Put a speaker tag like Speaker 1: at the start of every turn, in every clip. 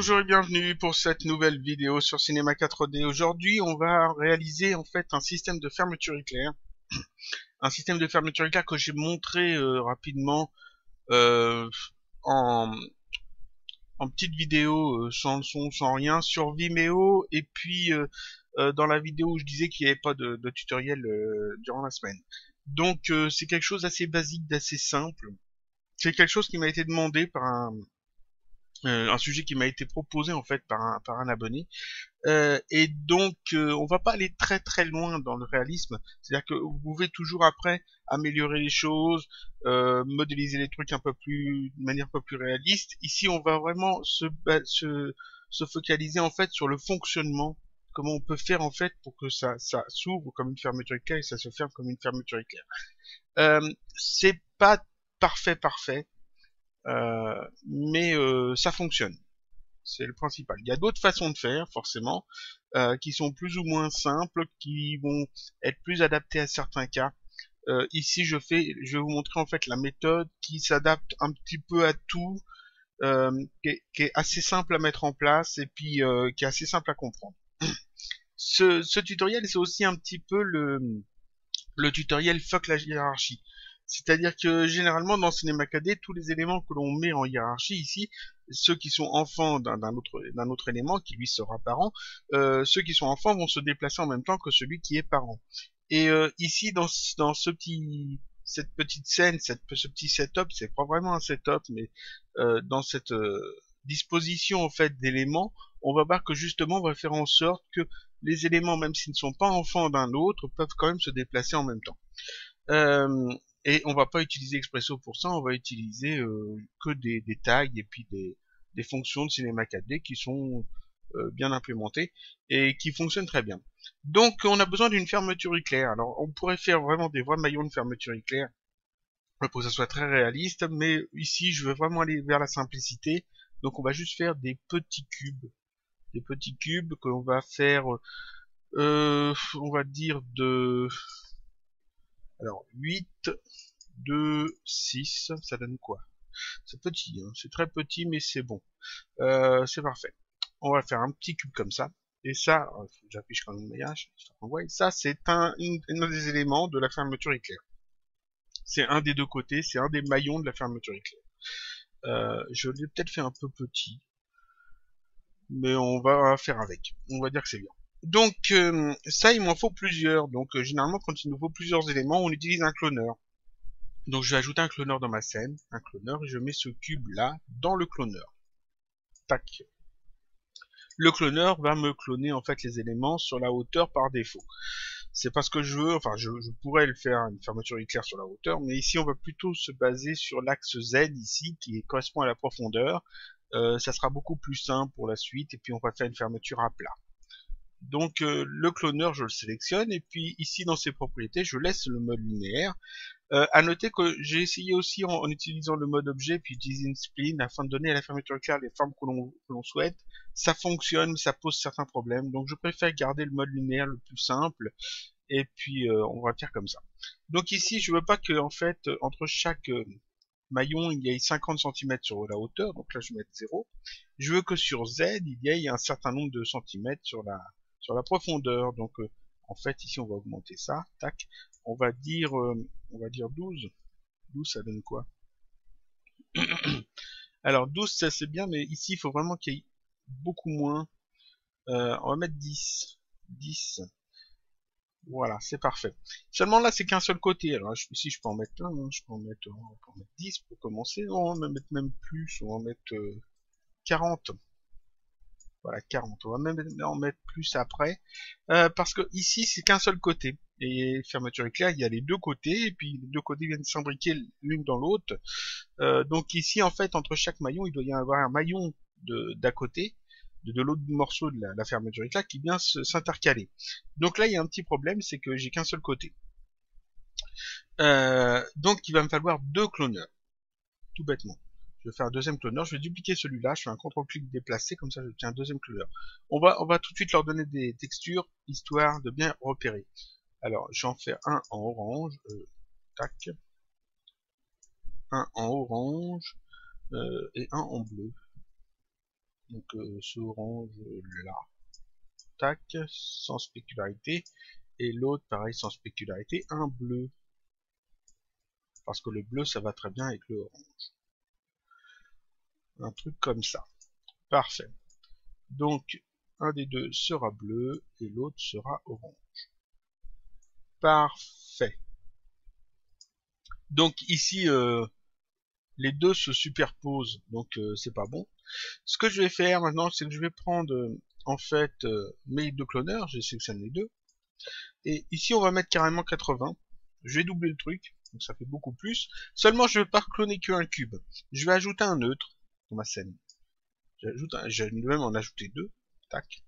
Speaker 1: Bonjour et bienvenue pour cette nouvelle vidéo sur Cinema 4D. Aujourd'hui, on va réaliser en fait un système de fermeture éclair. Un système de fermeture éclair que j'ai montré rapidement euh, en, en petite vidéo sans le son, sans rien, sur Vimeo. Et puis dans la vidéo où je disais qu'il n'y avait pas de tutoriel durant la semaine. Donc c'est quelque chose d'assez basique, d'assez simple. C'est quelque chose qui m'a été demandé par un sujet qui m'a été proposé en fait par un abonné. Et donc, on va pas aller très très loin dans le réalisme. C'est-à-dire que vous pouvez toujours après améliorer les choses, modéliser les trucs un peu plus, de manière un peu plus réaliste. Ici, on va vraiment se focaliser en fait sur le fonctionnement. Comment on peut faire en fait pour que ça s'ouvre comme une fermeture éclair et ça se ferme comme une fermeture éclair. C'est pas parfait, mais ça fonctionne. C'est le principal. Il y a d'autres façons de faire, forcément, qui sont plus ou moins simples, qui vont être plus adaptées à certains cas. Ici, je vais vous montrer en fait la méthode qui s'adapte un petit peu à tout, qui est assez simple à mettre en place et puis qui est assez simple à comprendre. Ce tutoriel, c'est aussi un petit peu le tutoriel fuck la hiérarchie. C'est-à-dire que généralement dans Cinema 4D, tous les éléments que l'on met en hiérarchie ici, ceux qui sont enfants d'un autre élément qui lui sera parent, ceux qui sont enfants vont se déplacer en même temps que celui qui est parent. Et ici dans cette petite scène, ce petit setup, c'est pas vraiment un setup, mais dans cette disposition en fait d'éléments, on va voir que justement on va faire en sorte que les éléments, même s'ils ne sont pas enfants d'un autre, peuvent quand même se déplacer en même temps. Euh, et on va pas utiliser Expresso pour ça, on va utiliser que des tags et puis des fonctions de Cinema 4D qui sont bien implémentées et qui fonctionnent très bien. Donc on a besoin d'une fermeture éclair. Alors on pourrait faire vraiment des vrais maillons de fermeture éclair pour que ça soit très réaliste, mais ici je veux vraiment aller vers la simplicité. Donc on va juste faire des petits cubes. Des petits cubes que l'on va faire, on va dire de... Alors 8, 2, 6, ça donne quoi? C'est petit, hein, c'est très petit, mais c'est bon. C'est parfait. On va faire un petit cube comme ça. Et ça, j'affiche quand même le maillage, ça c'est un des éléments de la fermeture éclair. C'est un des deux côtés, c'est un des maillons de la fermeture éclair. Je l'ai peut-être fait un peu petit, mais on va faire avec. On va dire que c'est bien. Donc ça, il m'en faut plusieurs. Donc généralement, quand il nous faut plusieurs éléments, on utilise un cloneur. Donc je vais ajouter un cloneur dans ma scène, un cloneur, et je mets ce cube là dans le cloneur. Tac. Le cloneur va me cloner en fait les éléments sur la hauteur par défaut. C'est pas ce que je veux, enfin je pourrais le faire une fermeture éclair sur la hauteur, mais ici on va plutôt se baser sur l'axe Z ici qui correspond à la profondeur. Ça sera beaucoup plus simple pour la suite et puis on va faire une fermeture à plat. Donc le cloneur je le sélectionne et puis ici dans ses propriétés je laisse le mode linéaire. À noter que j'ai essayé aussi en utilisant le mode objet puis utiliser une spline afin de donner à la fermeture éclair les formes que l'on souhaite. Ça fonctionne mais ça pose certains problèmes donc je préfère garder le mode linéaire le plus simple et puis on va faire comme ça. Donc ici je veux pas que en fait entre chaque maillon il y ait 50 cm sur la hauteur, donc là je vais mettre 0. Je veux que sur Z il y ait un certain nombre de centimètres sur la profondeur, donc en fait ici on va augmenter ça, tac, on va dire 12. 12 ça donne quoi? Alors 12 ça c'est bien, mais ici il faut vraiment qu'il y ait beaucoup moins. On va mettre 10. 10. Voilà, c'est parfait. Seulement là, c'est qu'un seul côté. Alors ici, je peux en mettre un, hein. On peut en mettre 10 pour commencer. Non, on va mettre même plus, on va en mettre 40. Voilà, 40. On va même en mettre plus après. Parce que ici, c'est qu'un seul côté. Et fermeture éclair, il y a les deux côtés, et puis les deux côtés viennent s'imbriquer l'une dans l'autre. Donc ici, en fait, entre chaque maillon, il doit y avoir un maillon d'à côté, de l'autre morceau de la fermeture éclair qui vient s'intercaler. Donc là, il y a un petit problème, c'est que j'ai qu'un seul côté. Donc il va me falloir deux cloneurs, tout bêtement. Je vais faire un deuxième cloneur, je vais dupliquer celui-là, je fais un CTRL-clic déplacé, comme ça j'obtiens un deuxième cloneur. On va tout de suite leur donner des textures, histoire de bien repérer. Alors j'en fais un en orange, tac, un en orange, et un en bleu. Donc ce orange là, tac, sans spécularité. Et l'autre pareil sans spécularité, un bleu. Parce que le bleu ça va très bien avec le orange. Un truc comme ça. Parfait. Donc un des deux sera bleu et l'autre sera orange. Parfait. Donc ici les deux se superposent, donc c'est pas bon. Ce que je vais faire maintenant, c'est que je vais prendre en fait mes deux cloneurs, je sélectionne les deux, et ici on va mettre carrément 80. Je vais doubler le truc, donc ça fait beaucoup plus. Seulement je vais pas cloner qu'un cube. Je vais ajouter un neutre dans ma scène. Je vais même en ajouter deux, tac.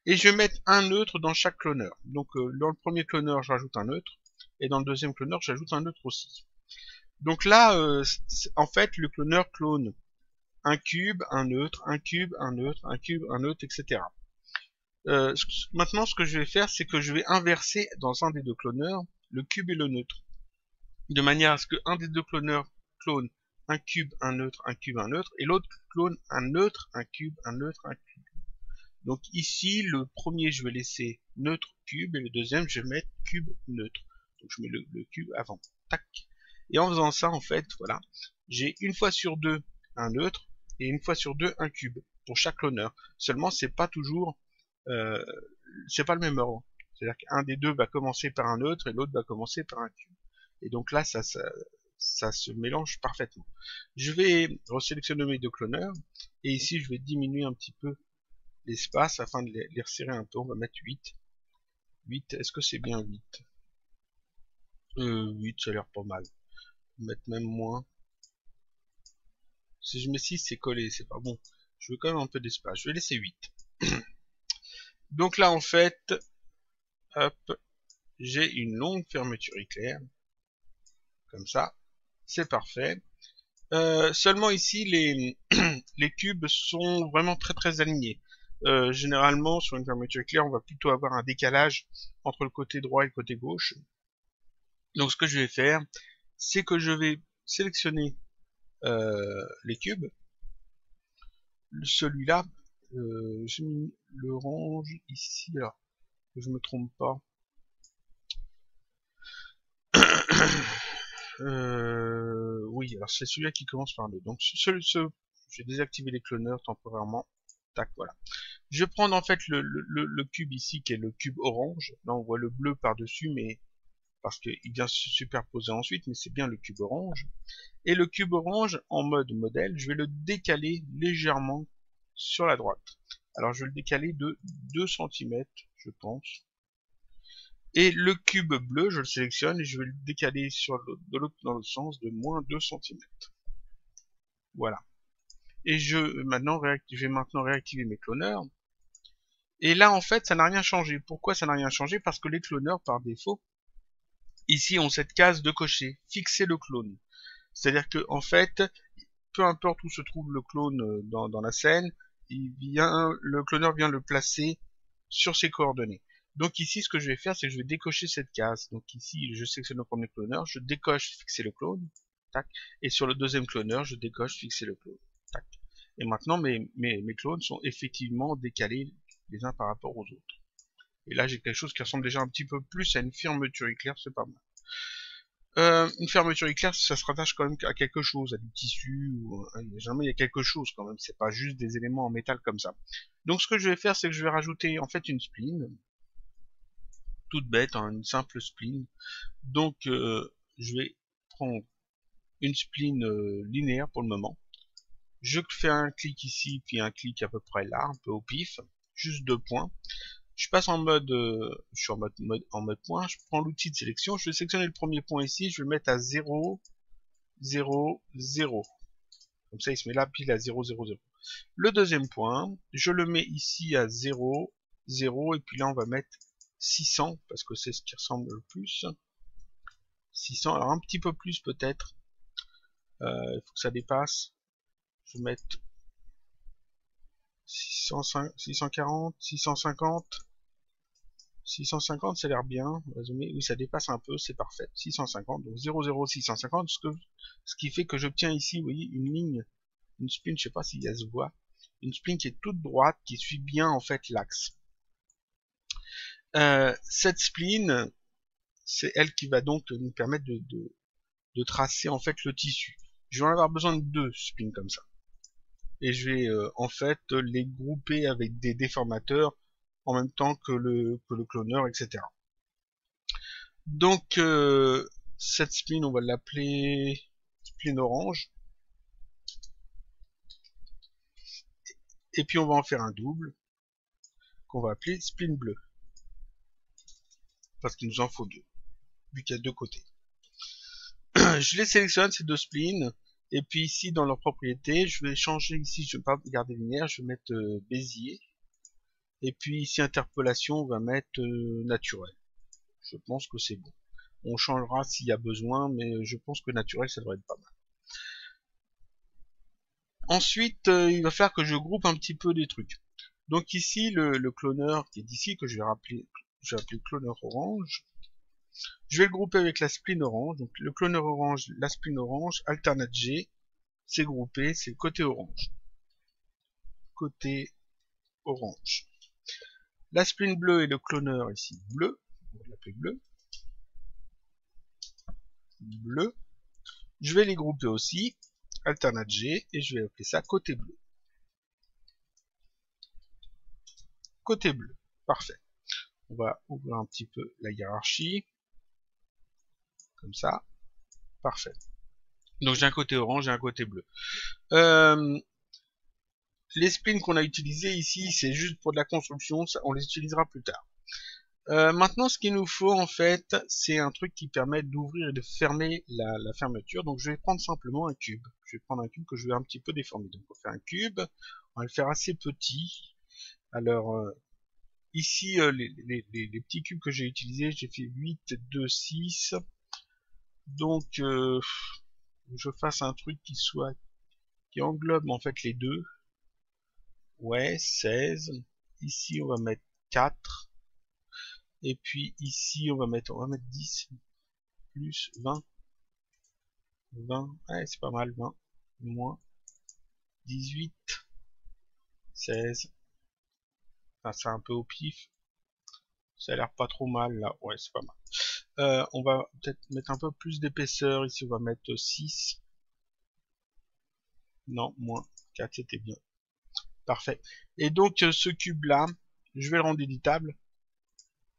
Speaker 1: Et je vais mettre un neutre dans chaque cloneur. Donc dans le premier cloneur, je rajoute un neutre, et dans le deuxième cloneur, j'ajoute un neutre aussi. Donc là, en fait, le cloneur clone un cube, un neutre, un cube, un neutre, un cube, un neutre, etc. Maintenant, ce que je vais faire, c'est que je vais inverser dans un des deux cloneurs le cube et le neutre, de manière à ce que un des deux cloneurs clone un cube, un neutre, un cube, un neutre, et l'autre clone un neutre, un cube, un neutre, un cube. Donc ici, le premier, je vais laisser neutre, cube, et le deuxième, je vais mettre cube, neutre. Donc je mets le cube avant. Tac. Et en faisant ça, en fait, voilà, j'ai une fois sur deux un neutre, et une fois sur deux un cube, pour chaque cloneur. Seulement, c'est pas toujours, c'est pas le même ordre. C'est-à-dire qu'un des deux va commencer par un neutre, et l'autre va commencer par un cube. Et donc là, ça se mélange parfaitement. Je vais resélectionner mes deux cloneurs, et ici, je vais diminuer un petit peu l'espace afin de les resserrer un peu. On va mettre 8. 8, est-ce que c'est bien 8 8, ça a l'air pas mal. On va mettre même moins. Si je mets 6, c'est collé, c'est pas bon. Je veux quand même un peu d'espace. Je vais laisser 8. Donc là, en fait, hop, j'ai une longue fermeture éclair. Comme ça. C'est parfait. Seulement ici, les cubes sont vraiment très très alignés. Généralement, sur une fermeture éclair, on va plutôt avoir un décalage entre le côté droit et le côté gauche. Donc ce que je vais faire, c'est que je vais sélectionner les cubes. Celui-là, j'ai mis l'orange ici, alors que je me trompe pas. Oui, alors c'est celui-là qui commence par 2. Donc je vais désactiver les cloneurs temporairement. Tac, voilà. Je vais prendre en fait le cube ici, qui est le cube orange. Là on voit le bleu par-dessus, mais parce qu'il vient se superposer ensuite, mais c'est bien le cube orange. Et le cube orange, en mode modèle, je vais le décaler légèrement sur la droite. Alors je vais le décaler de 2 cm, je pense. Et le cube bleu, je le sélectionne et je vais le décaler dans l'autre sens de moins 2 cm. Voilà. Et je vais maintenant réactiver mes cloneurs. Et là, en fait, ça n'a rien changé. Pourquoi ça n'a rien changé? Parce que les cloneurs, par défaut, ici, ont cette case de cocher, fixer le clone. C'est-à-dire que, en fait, peu importe où se trouve le clone dans la scène, le cloneur vient le placer sur ses coordonnées. Donc ici, ce que je vais faire, c'est que je vais décocher cette case. Donc ici, je sélectionne le premier cloneur, je décoche fixer le clone, tac, et sur le deuxième cloneur, je décoche fixer le clone, tac. Et maintenant, mes clones sont effectivement décalés les uns par rapport aux autres. Et là, j'ai quelque chose qui ressemble déjà un petit peu plus à une fermeture éclair, c'est pas mal. Une fermeture éclair, ça se rattache quand même à quelque chose, à du tissu, ou jamais il y a quelque chose quand même, c'est pas juste des éléments en métal comme ça. Donc ce que je vais faire, c'est que je vais rajouter en fait une spline, toute bête, hein, une simple spline. Donc je vais prendre une spline linéaire pour le moment. Je fais un clic ici, puis un clic à peu près là, un peu au pif, juste 2 points. Je passe en mode, je suis en mode point, je prends l'outil de sélection, je vais sélectionner le premier point ici, je vais le mettre à 0, 0, 0. Comme ça, il se met là, pile à 0, 0, 0. Le deuxième point, je le mets ici à 0, 0, et puis là, on va mettre 600, parce que c'est ce qui ressemble le plus. 600, alors un petit peu plus peut-être. Il faut que ça dépasse. Je vais mettre 640, 650. 650, ça a l'air bien. Oui, ça dépasse un peu, c'est parfait. 650, donc 00, 650, ce qui fait que j'obtiens ici, vous voyez, une ligne, une spline, je sais pas si elle se voit, une spline qui est toute droite, qui suit bien en fait l'axe. Cette spline, c'est elle qui va donc nous permettre de tracer en fait le tissu. Je vais en avoir besoin de 2 splines comme ça. Et je vais en fait les grouper avec des déformateurs en même temps que le cloneur, etc. Donc cette spline, on va l'appeler spline orange. Et puis on va en faire un double qu'on va appeler spline bleu. Parce qu'il nous en faut 2, vu qu'il y a 2 côtés. Je les sélectionne ces 2 splines. Et puis ici dans leurs propriétés, je vais changer ici, je ne vais pas garder linéaire, je vais mettre Bézier. Et puis ici interpolation, on va mettre naturel. Je pense que c'est bon. On changera s'il y a besoin, mais je pense que naturel ça devrait être pas mal. Ensuite, il va falloir que je groupe un petit peu des trucs. Donc ici, le cloneur qui est d'ici, que je vais appeler cloneur orange. Je vais le grouper avec la spline orange. Donc le cloneur orange, la spline orange, alternate G, c'est groupé, c'est côté orange. Côté orange. La spline bleue et le cloneur ici bleu, on va l'appeler bleu. Bleu. Je vais les grouper aussi, alternate G, et je vais appeler ça côté bleu. Côté bleu, parfait. On va ouvrir un petit peu la hiérarchie, comme ça, parfait. Donc j'ai un côté orange et un côté bleu. Les splines qu'on a utilisés ici, c'est juste pour de la construction, ça, on les utilisera plus tard. Maintenant, ce qu'il nous faut en fait, c'est un truc qui permet d'ouvrir et de fermer la fermeture. Donc je vais prendre simplement un cube. Je vais prendre un cube que je vais un petit peu déformer. Donc on va faire un cube, on va le faire assez petit. Alors ici, les petits cubes que j'ai utilisés, j'ai fait 8, 2, 6. Donc je fasse un truc qui englobe en fait les deux. Ouais, 16. Ici on va mettre 4. Et puis ici on va mettre 10 plus 20. 20, ouais c'est pas mal, 20, moins 18, 16. Enfin, c'est un peu au pif. Ça a l'air pas trop mal là, ouais c'est pas mal. On va peut-être mettre un peu plus d'épaisseur, ici on va mettre 6. Non, moins 4, c'était bien. Parfait. Et donc ce cube là, je vais le rendre éditable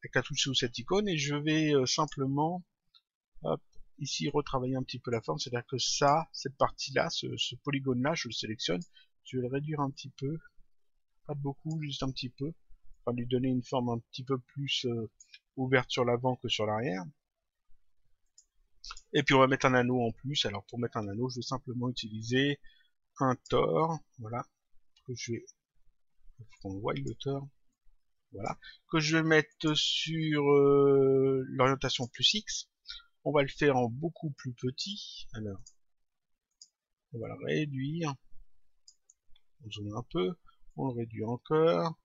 Speaker 1: avec la touche sous cette icône et je vais simplement hop, ici retravailler un petit peu la forme, c'est-à-dire que ça, cette partie-là, ce polygone-là, je le sélectionne, je vais le réduire un petit peu, pas beaucoup, juste un petit peu, pour lui donner une forme un petit peu plus ouverte sur l'avant que sur l'arrière. Et puis on va mettre un anneau en plus. Alors pour mettre un anneau, je vais simplement utiliser un Tor, voilà, que je vais, on voit le Tor, voilà, que je vais mettre sur l'orientation plus X. On va le faire en beaucoup plus petit. Alors, on va le réduire. On zoome un peu. On le réduit encore.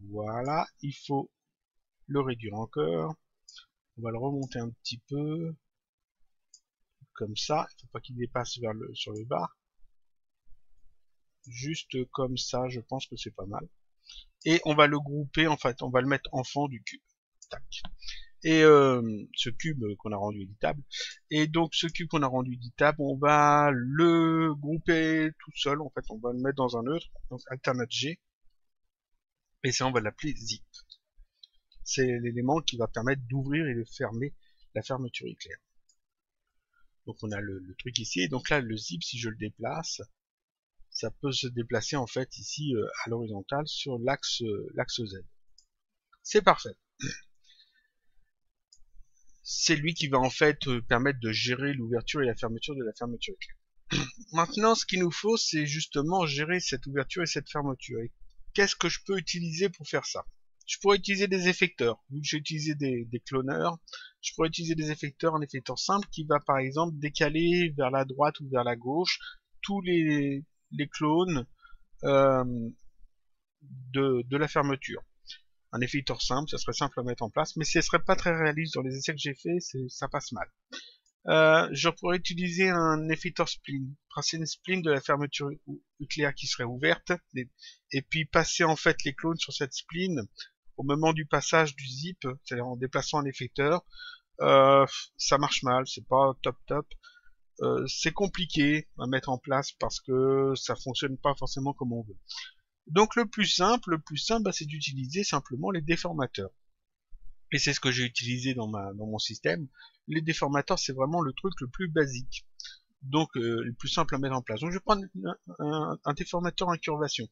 Speaker 1: Voilà. Il faut le réduire encore. On va le remonter un petit peu. Comme ça. Il ne faut pas qu'il dépasse sur le bas. Juste comme ça, je pense que c'est pas mal. Et on va le grouper, en fait, on va le mettre en fond du cube. Tac. Et ce cube qu'on a rendu éditable. Et donc ce cube qu'on a rendu éditable, on va le grouper tout seul. En fait, on va le mettre dans un neutre, donc alternate G. Et ça, on va l'appeler zip. C'est l'élément qui va permettre d'ouvrir et de fermer la fermeture éclair. Donc on a le truc ici. Et donc là, le zip, si je le déplace, ça peut se déplacer en fait ici à l'horizontale sur l'axe Z. C'est parfait. C'est lui qui va en fait permettre de gérer l'ouverture et la fermeture de la fermeture éclair. Maintenant, ce qu'il nous faut, c'est justement gérer cette ouverture et cette fermeture. Et qu'est-ce que je peux utiliser pour faire ça? Je pourrais utiliser des effecteurs. Vu que j'ai utilisé des cloneurs, je pourrais utiliser des effecteurs, un effecteur simple qui va par exemple décaler vers la droite ou vers la gauche tous les clones de la fermeture. Un effecteur simple, ça serait simple à mettre en place, mais ce serait pas très réaliste dans les essais que j'ai fait, ça passe mal. Je pourrais utiliser un effector spleen, tracer une spleen de la fermeture nucléaire qui serait ouverte, et puis passer en fait les clones sur cette spleen au moment du passage du zip, c'est-à-dire en déplaçant un effecteur. Ça marche mal, c'est pas top. C'est compliqué à mettre en place parce que ça fonctionne pas forcément comme on veut. Donc le plus simple, bah, c'est d'utiliser simplement les déformateurs. Et c'est ce que j'ai utilisé dans mon système. Les déformateurs, c'est vraiment le truc le plus basique. Donc le plus simple à mettre en place. Donc je vais prendre un déformateur incurvation.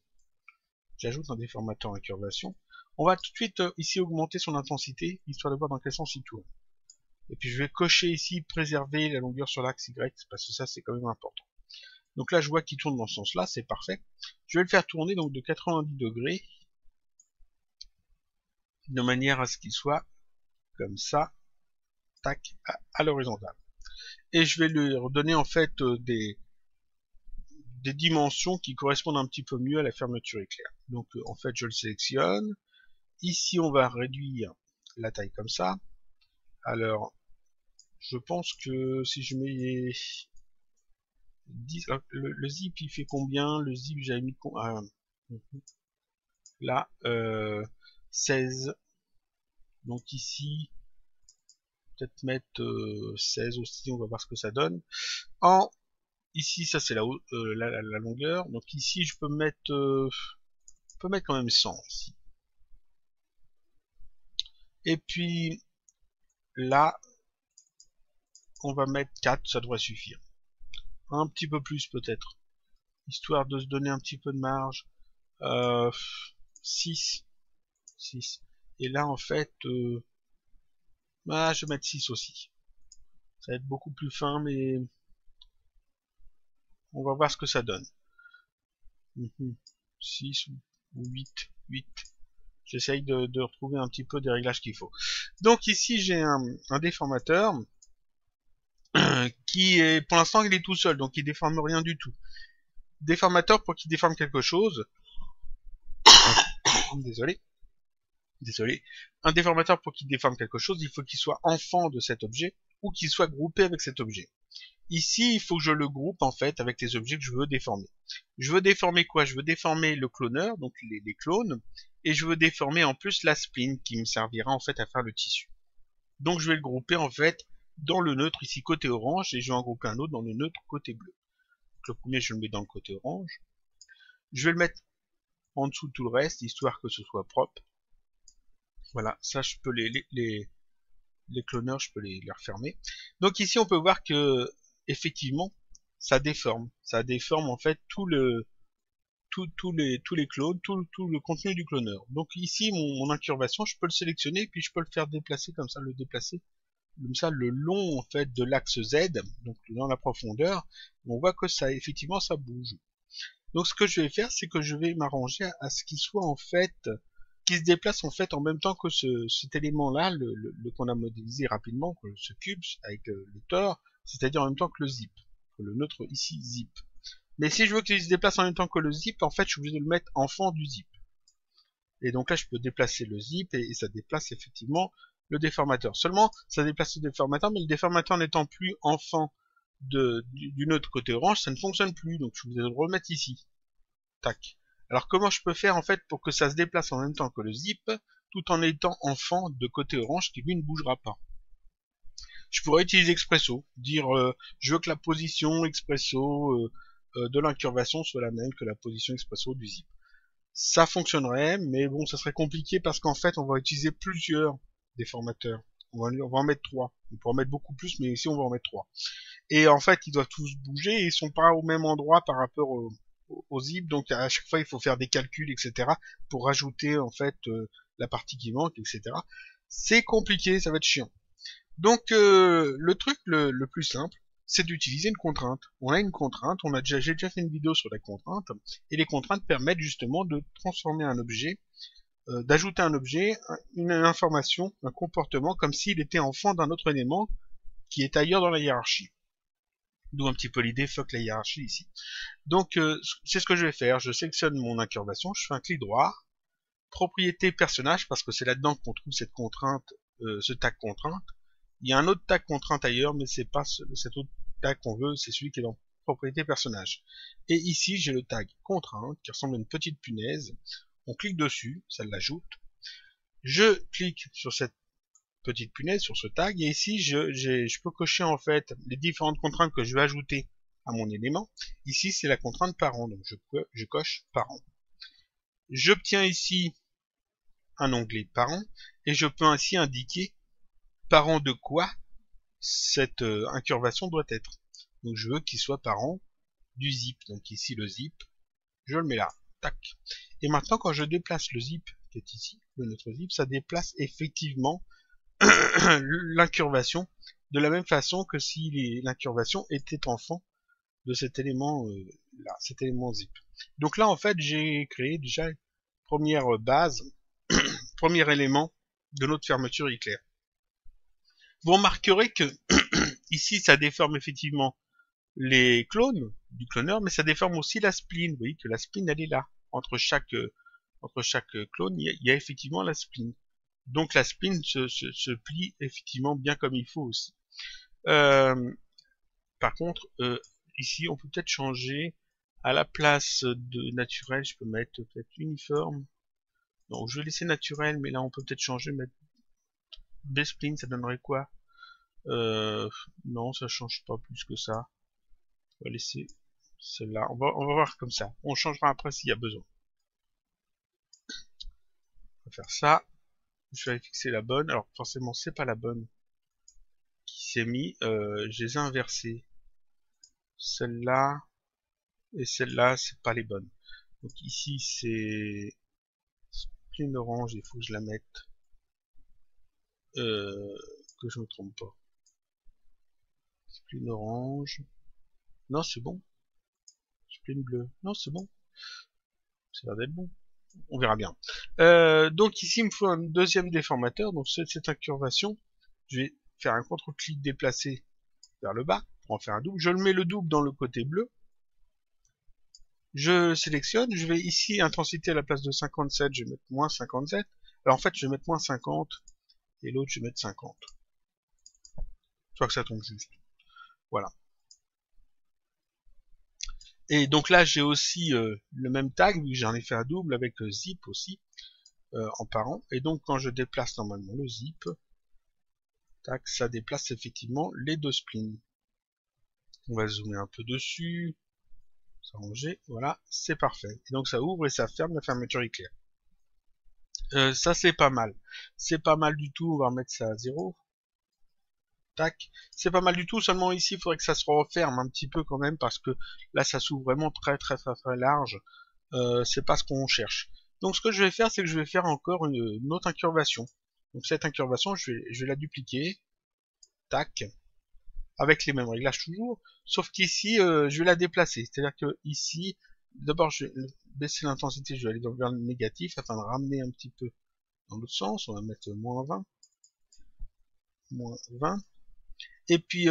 Speaker 1: J'ajoute un déformateur incurvation. On va tout de suite ici augmenter son intensité, histoire de voir dans quel sens il tourne. Et puis je vais cocher ici préserver la longueur sur l'axe Y, parce que ça c'est quand même important. Donc là je vois qu'il tourne dans ce sens-là, c'est parfait. Je vais le faire tourner donc de 90 degrés, de manière à ce qu'il soit comme ça, tac, à l'horizontale. Et je vais lui redonner en fait des dimensions qui correspondent un petit peu mieux à la fermeture éclair. Donc en fait je le sélectionne. Ici on va réduire la taille comme ça. Alors je pense que si je mets 10, le zip il fait combien? Le zip j'avais mis là 16. Donc ici peut-être mettre 16 aussi, on va voir ce que ça donne. Ici ça c'est la longueur. Donc ici je peux mettre quand même 100 ici. Et puis là on va mettre 4, ça devrait suffire. Un petit peu plus peut-être, histoire de se donner un petit peu de marge. 6. Et là en fait je vais mettre 6 aussi. Ça va être beaucoup plus fin, mais on va voir ce que ça donne. 6 ou 8. J'essaye de retrouver un petit peu des réglages qu'il faut. Donc ici j'ai un déformateur qui est, pour l'instant il est tout seul, donc il déforme rien du tout. Déformateur pour qu'il déforme quelque chose. Désolé. Un déformateur pour qu'il déforme quelque chose, il faut qu'il soit enfant de cet objet ou qu'il soit groupé avec cet objet. Ici, il faut que je le groupe en fait avec les objets que je veux déformer. Je veux déformer quoi? Je veux déformer le cloneur, donc les clones, et je veux déformer en plus la spline qui me servira en fait à faire le tissu. Donc je vais le grouper en fait dans le neutre ici côté orange et je vais en grouper un autre dans le neutre côté bleu. Donc, le premier je le mets dans le côté orange. Je vais le mettre en dessous de tout le reste histoire que ce soit propre. Voilà, ça je peux les cloneurs, je peux les refermer. Donc ici on peut voir que effectivement ça déforme en fait tous les clones, tout le contenu du cloneur. Donc ici mon incurvation, je peux le sélectionner puis je peux le faire déplacer comme ça, le déplacer comme ça le long en fait de l'axe Z, donc dans la profondeur. On voit que ça effectivement ça bouge. Donc ce que je vais faire, c'est que je vais m'arranger à ce qu'il soit en fait qui se déplace en fait en même temps que cet élément-là, le qu'on a modélisé rapidement, ce cube avec le tore, c'est-à-dire en même temps que le zip, le nôtre ici zip. Mais si je veux qu'il se déplace en même temps que le zip, en fait je suis obligé de le mettre enfant du zip. Et donc là je peux déplacer le zip et ça déplace effectivement le déformateur. Seulement ça déplace le déformateur, mais le déformateur n'étant plus enfant du nôtre côté orange, ça ne fonctionne plus, donc je suis obligé de le remettre ici. Tac. Alors comment je peux faire en fait pour que ça se déplace en même temps que le zip, tout en étant enfant de côté orange qui lui ne bougera pas? Je pourrais utiliser Expresso, dire je veux que la position Expresso de l'incurvation soit la même que la position Expresso du zip. Ça fonctionnerait, mais bon, ça serait compliqué parce qu'en fait on va utiliser plusieurs déformateurs. On va en mettre 3. On pourra en mettre beaucoup plus, mais ici on va en mettre 3. Et en fait ils doivent tous bouger et ils sont pas au même endroit par rapport au zip, donc à chaque fois il faut faire des calculs, etc. pour rajouter en fait la partie qui manque, etc. C'est compliqué, ça va être chiant. Donc le truc le plus simple, c'est d'utiliser une contrainte. On a une contrainte, j'ai déjà fait une vidéo sur la contrainte, et les contraintes permettent justement de transformer un objet, d'ajouter un objet, une information, un comportement, comme s'il était enfant d'un autre élément qui est ailleurs dans la hiérarchie. D'où un petit peu l'idée fuck la hiérarchie ici. Donc c'est ce que je vais faire, je sélectionne mon incurvation, je fais un clic droit, propriété personnage, parce que c'est là-dedans qu'on trouve cette contrainte, ce tag contrainte. Il y a un autre tag contrainte ailleurs, mais c'est pas cet autre tag qu'on veut, c'est celui qui est dans propriété personnage. Et ici, j'ai le tag contrainte qui ressemble à une petite punaise. On clique dessus, ça l'ajoute. Je clique sur cette petite punaise, sur ce tag, et ici, je peux cocher en fait les différentes contraintes que je vais ajouter à mon élément. Ici, c'est la contrainte parent, donc je coche parent. J'obtiens ici un onglet parent, et je peux ainsi indiquer parent de quoi cette incurvation doit être. Donc je veux qu'il soit parent du zip. Donc ici le zip, je le mets là. Tac. Et maintenant quand je déplace le zip qui est ici, notre zip, ça déplace effectivement l'incurvation de la même façon que si l'incurvation était enfant de cet élément là, cet élément zip. Donc là en fait j'ai créé déjà une première base, premier élément de notre fermeture éclair. Vous remarquerez que ici ça déforme effectivement les clones du cloneur, mais ça déforme aussi la spline. Vous voyez que la spline elle est là. Entre chaque clone, il y a effectivement la spline. Donc la spline se plie effectivement bien comme il faut aussi. Par contre, ici on peut peut-être changer à la place de naturel, je peux mettre peut-être uniforme. Donc je vais laisser naturel, mais là on peut peut-être changer, mettre B-spline, ça donnerait quoi? Non, ça change pas plus que ça. On va laisser celle-là. On va voir comme ça. On changera après s'il y a besoin. On va faire ça. Je vais fixer la bonne. Alors forcément, c'est pas la bonne qui s'est mis. Je les ai inversées. Celle-là et celle-là, c'est pas les bonnes. Donc ici, c'est une orange. Il faut que je la mette. Que je me trompe pas. Spline orange. Non, c'est bon. Spline bleu. Non, c'est bon. Ça a l'air d'être bon. On verra bien. Donc ici, il me faut un deuxième déformateur. Donc cette incurvation, je vais faire un contre-clic déplacé vers le bas pour en faire un double. Je le mets le double dans le côté bleu. Je sélectionne. Je vais ici, intensité à la place de 57, je vais mettre moins 57. Alors en fait, je vais mettre moins 50. Et l'autre, je vais mettre 50. Je crois que ça tombe juste. Voilà. Et donc là, j'ai aussi le même tag, vu que j'en ai fait un double avec zip aussi, en parent. Et donc, quand je déplace normalement le zip, tac, ça déplace effectivement les deux splines. On va zoomer un peu dessus, s'arranger, voilà, c'est parfait. Et donc ça ouvre et ça ferme, la fermeture éclair. Ça c'est pas mal. C'est pas mal du tout, on va remettre ça à 0. Tac, c'est pas mal du tout, seulement ici il faudrait que ça se referme un petit peu quand même, parce que là ça s'ouvre vraiment très large. C'est pas ce qu'on cherche. Donc ce que je vais faire, c'est que je vais faire encore une autre incurvation. Donc cette incurvation, je vais la dupliquer. Tac. Avec les mêmes réglages toujours, sauf qu'ici, je vais la déplacer. C'est-à-dire que ici, d'abord, je vais baisser l'intensité, je vais aller vers le négatif, afin de ramener un petit peu dans l'autre sens. On va mettre moins 20. Moins 20. Et puis,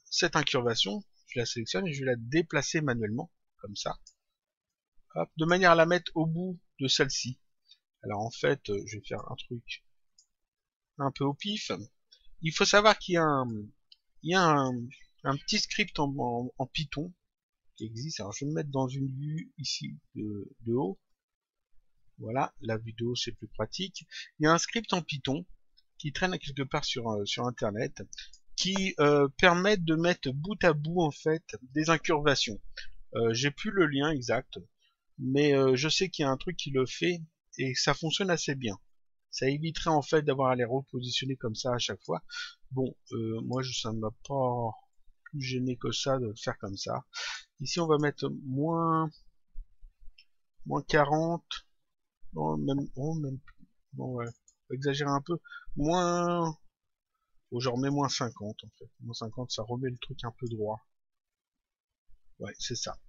Speaker 1: cette incurvation, je la sélectionne et je vais la déplacer manuellement, comme ça. Hop, de manière à la mettre au bout de celle-ci. Alors en fait, je vais faire un truc un peu au pif. Il faut savoir qu'il y a un petit script en Python qui existe. Alors je vais me mettre dans une vue ici de haut. Voilà, la vue de haut c'est plus pratique. Il y a un script en Python qui traîne quelque part sur internet qui permet de mettre bout à bout en fait des incurvations. J'ai plus le lien exact, mais je sais qu'il y a un truc qui le fait et ça fonctionne assez bien. Ça éviterait en fait d'avoir à les repositionner comme ça à chaque fois. Bon, moi ça ne m'a pas plus gêné que ça de le faire comme ça. Ici on va mettre moins 40. Non, même, bon, ouais, on va exagérer un peu. Moins, oh, genre mets moins 50 en fait. Moins 50, ça remet le truc un peu droit. Ouais, c'est ça.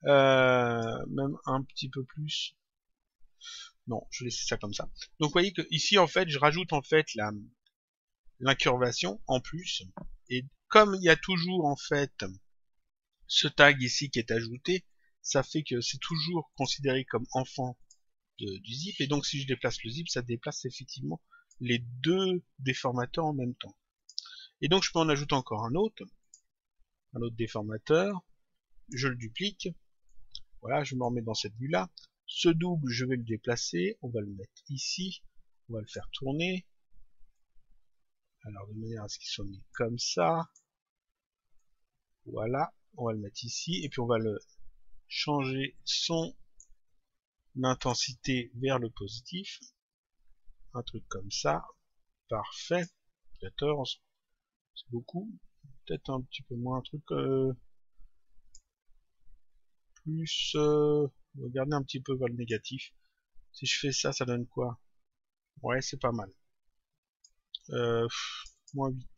Speaker 1: Même un petit peu plus. Non, je vais laisser ça comme ça. Donc vous voyez que ici en fait, je rajoute en fait l'incurvation en plus. Et comme il y a toujours en fait ce tag ici qui est ajouté, ça fait que c'est toujours considéré comme enfant du zip. Et donc si je déplace le zip, ça déplace effectivement les deux déformateurs en même temps. Et donc je peux en ajouter encore un autre déformateur. Je le duplique. Voilà, je me remets dans cette vue-là. Ce double, je vais le déplacer. On va le mettre ici. On va le faire tourner. Alors, de manière à ce qu'il soit mis comme ça. Voilà. On va le mettre ici. Et puis, on va le changer son intensité vers le positif. Un truc comme ça. Parfait. 14. C'est beaucoup. Peut-être un petit peu moins. Un truc plus... regardez un petit peu vers le négatif. Si je fais ça, ça donne quoi? Ouais, c'est pas mal. Moins 8.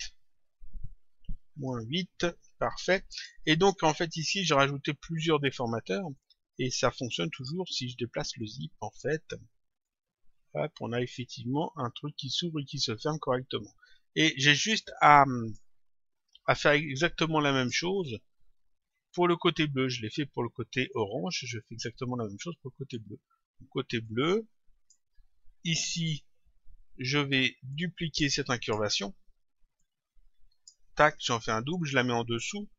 Speaker 1: Moins 8. Parfait. Et donc, en fait, ici, j'ai rajouté plusieurs déformateurs. Et ça fonctionne toujours si je déplace le zip, en fait. Hop, on a effectivement un truc qui s'ouvre et qui se ferme correctement. Et j'ai juste à faire exactement la même chose pour le côté bleu. Je l'ai fait pour le côté orange. Je fais exactement la même chose pour le côté bleu. Le côté bleu. Ici, je vais dupliquer cette incurvation. Tac, j'en fais un double, je la mets en dessous.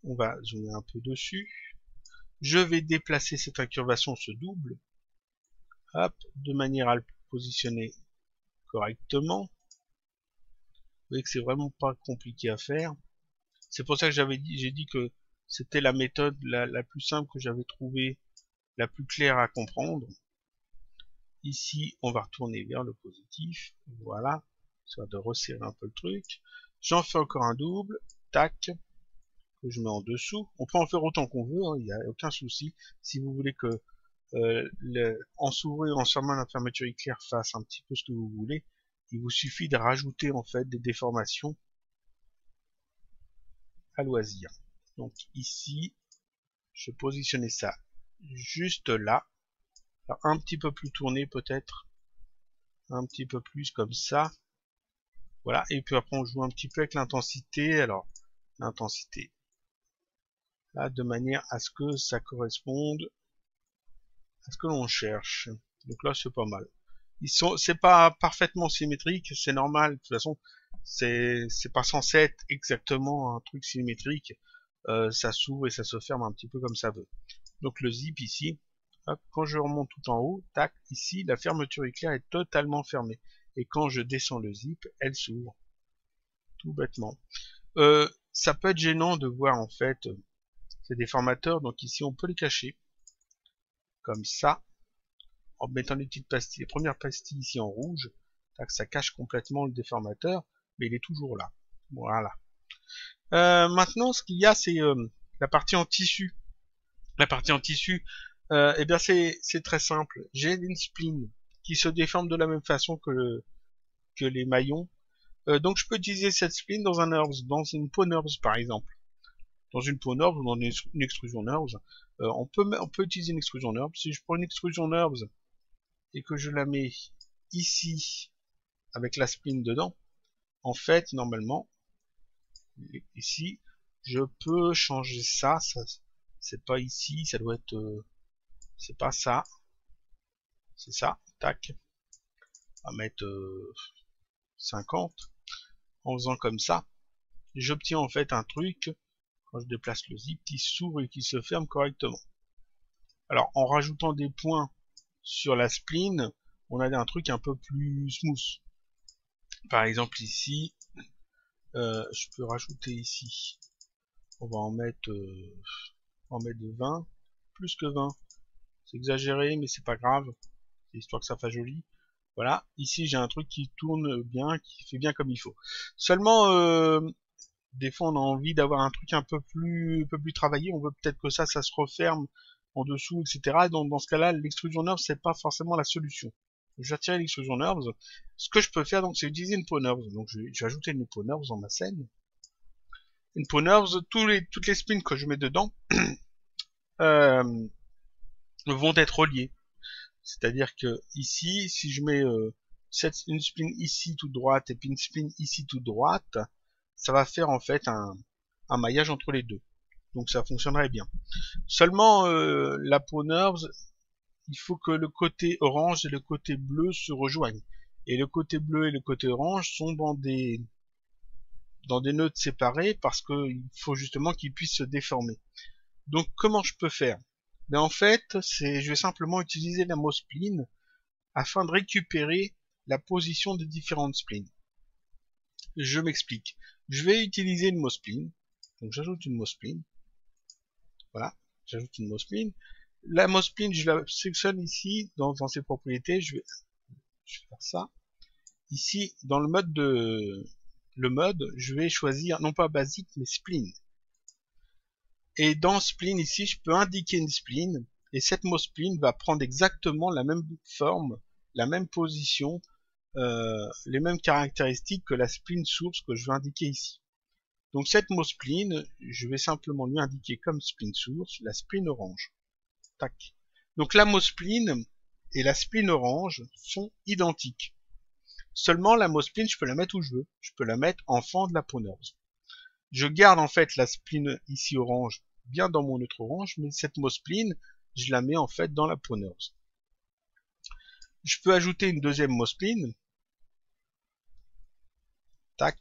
Speaker 1: On va zoomer un peu dessus. Je vais déplacer cette incurvation, ce double. Hop, de manière à le positionner correctement. Vous voyez que c'est vraiment pas compliqué à faire. C'est pour ça que j'ai dit que c'était la méthode la plus simple que j'avais trouvée, la plus claire à comprendre. Ici, on va retourner vers le positif. Voilà, ça va de resserrer un peu le truc. J'en fais encore un double. Tac, que je mets en dessous. On peut en faire autant qu'on veut, il n'y a aucun souci. Si vous voulez que en s'ouvrant et en fermant la fermeture éclair fasse un petit peu ce que vous voulez, il vous suffit de rajouter en fait des déformations à loisir. Donc ici, je positionnais ça juste là. Alors, un petit peu plus tourné peut-être. Un petit peu plus comme ça. Voilà, et puis après on joue un petit peu avec l'intensité. Alors, l'intensité là, de manière à ce que ça corresponde à ce que l'on cherche. Donc là, c'est pas mal. C'est pas parfaitement symétrique, c'est normal. De toute façon, c'est pas censé être exactement un truc symétrique. Ça s'ouvre et ça se ferme un petit peu comme ça veut. Donc le zip ici, hop, quand je remonte tout en haut, tac, ici, la fermeture éclair est totalement fermée. Et quand je descends le zip, elle s'ouvre. Tout bêtement. Ça peut être gênant de voir en fait ces déformateurs. Donc ici, on peut les cacher. Comme ça. En mettant les petites pastilles, les premières pastilles ici en rouge, tac, ça cache complètement le déformateur, mais il est toujours là. Voilà. Maintenant, ce qu'il y a, c'est la partie en tissu. La partie en tissu, eh bien, c'est très simple. J'ai une spline qui se déforme de la même façon que les maillons. Donc, je peux utiliser cette spline dans un NURBS, dans une peau NURBS par exemple. Dans une peau NURBS ou dans une extrusion NURBS. On peut utiliser une extrusion NURBS. Si je prends une extrusion NURBS et que je la mets ici avec la spline dedans, en fait, normalement, ici, je peux changer ça, c'est pas ici, ça doit être, c'est pas ça, c'est ça, tac, on va mettre 50, en faisant comme ça, j'obtiens en fait un truc, quand je déplace le zip, qui s'ouvre et qui se ferme correctement. Alors, en rajoutant des points sur la spline, on a un truc un peu plus smooth. Par exemple ici, je peux rajouter ici, on va en mettre 20, plus que 20, c'est exagéré mais c'est pas grave, c'est histoire que ça fasse joli. Voilà, ici j'ai un truc qui tourne bien, qui fait bien comme il faut. Seulement, des fois on a envie d'avoir un truc un peu plus travaillé, on veut peut-être que ça se referme en dessous, etc. Donc dans ce cas-là, l'extrusion NURBS c'est pas forcément la solution. Je vais retirer l'extrusion NURBS. Ce que je peux faire donc c'est utiliser une peau NURBS. Donc je vais ajouter une peau NURBS dans ma scène. Une peau NURBS, toutes les spines que je mets dedans vont être reliées. C'est-à-dire que ici, si je mets une spline ici toute droite et puis une spline ici toute droite, ça va faire en fait un maillage entre les deux. Donc ça fonctionnerait bien. Seulement la peau NURBS, il faut que le côté orange et le côté bleu se rejoignent. Et le côté bleu et le côté orange sont dans des dans des nœuds séparés parce qu'il faut justement qu'ils puissent se déformer. Donc comment je peux faire? Ben, en fait, je vais simplement utiliser la mospline afin de récupérer la position des différentes splines. Je m'explique. Je vais utiliser une mospline. Donc j'ajoute une mospline. Voilà, j'ajoute une mospline. La mospline, je la sélectionne ici dans ses propriétés. Je vais faire ça. Ici, dans le mode, je vais choisir non pas basique mais spline. Et dans spline ici, je peux indiquer une spline et cette mospline va prendre exactement la même forme, la même position, les mêmes caractéristiques que la spline source que je vais indiquer ici. Donc cette mospline, je vais simplement lui indiquer comme spline source la spline orange. Tac. Donc la mospline et la spline orange sont identiques. Seulement la mospline, je peux la mettre où je veux. Je peux la mettre en fond de la peau nerveuse. Je garde en fait la spline ici orange bien dans mon neutre orange, mais cette mospline, je la mets en fait dans la peau nerveuse. Je peux ajouter une deuxième mospline. Tac.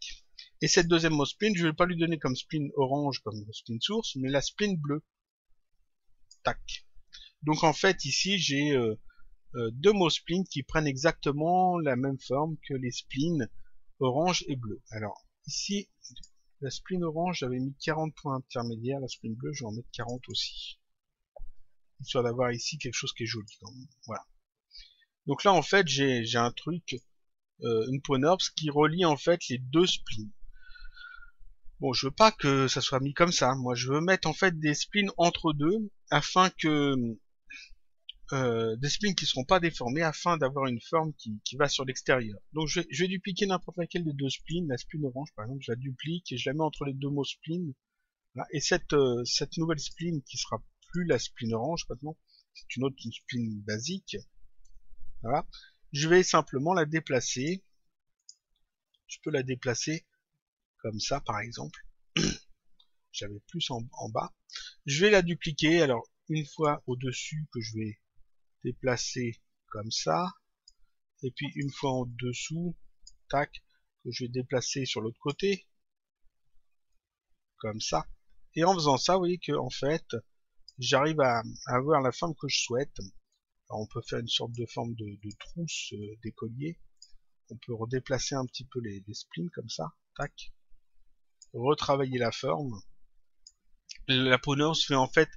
Speaker 1: Et cette deuxième mospline, je ne vais pas lui donner comme spline orange, comme spline source, mais la spline bleue. Tac. Donc en fait, ici, j'ai deux mosplines qui prennent exactement la même forme que les splines orange et bleu. Alors, ici, la spline orange, j'avais mis 40 points intermédiaires. La spline bleue, je vais en mettre 40 aussi. Histoire d'avoir ici quelque chose qui est joli quand même. Voilà. Donc là, en fait, j'ai un truc, une peau nerveuse qui relie en fait les deux splines. Bon, je veux pas que ça soit mis comme ça. Moi, je veux mettre en fait des splines entre deux afin que des splines qui ne seront pas déformés afin d'avoir une forme qui va sur l'extérieur. Donc je vais dupliquer n'importe laquelle des deux splines, la spline orange par exemple, je la duplique et je la mets entre les deux mots splines. Voilà. Et cette nouvelle spline qui sera plus la spline orange maintenant, c'est une spline basique. Voilà. Je vais simplement la déplacer. Je peux la déplacer comme ça par exemple. J'avais plus en bas. Je vais la dupliquer, alors une fois au-dessus que je vais déplacer comme ça, et puis une fois en dessous, tac, que je vais déplacer sur l'autre côté, comme ça. Et en faisant ça, vous voyez que en fait, j'arrive à avoir la forme que je souhaite. Alors, on peut faire une sorte de forme de trousse d'écolier. On peut redéplacer un petit peu les splines comme ça, tac. Retravailler la forme. La peau nerveuse fait en fait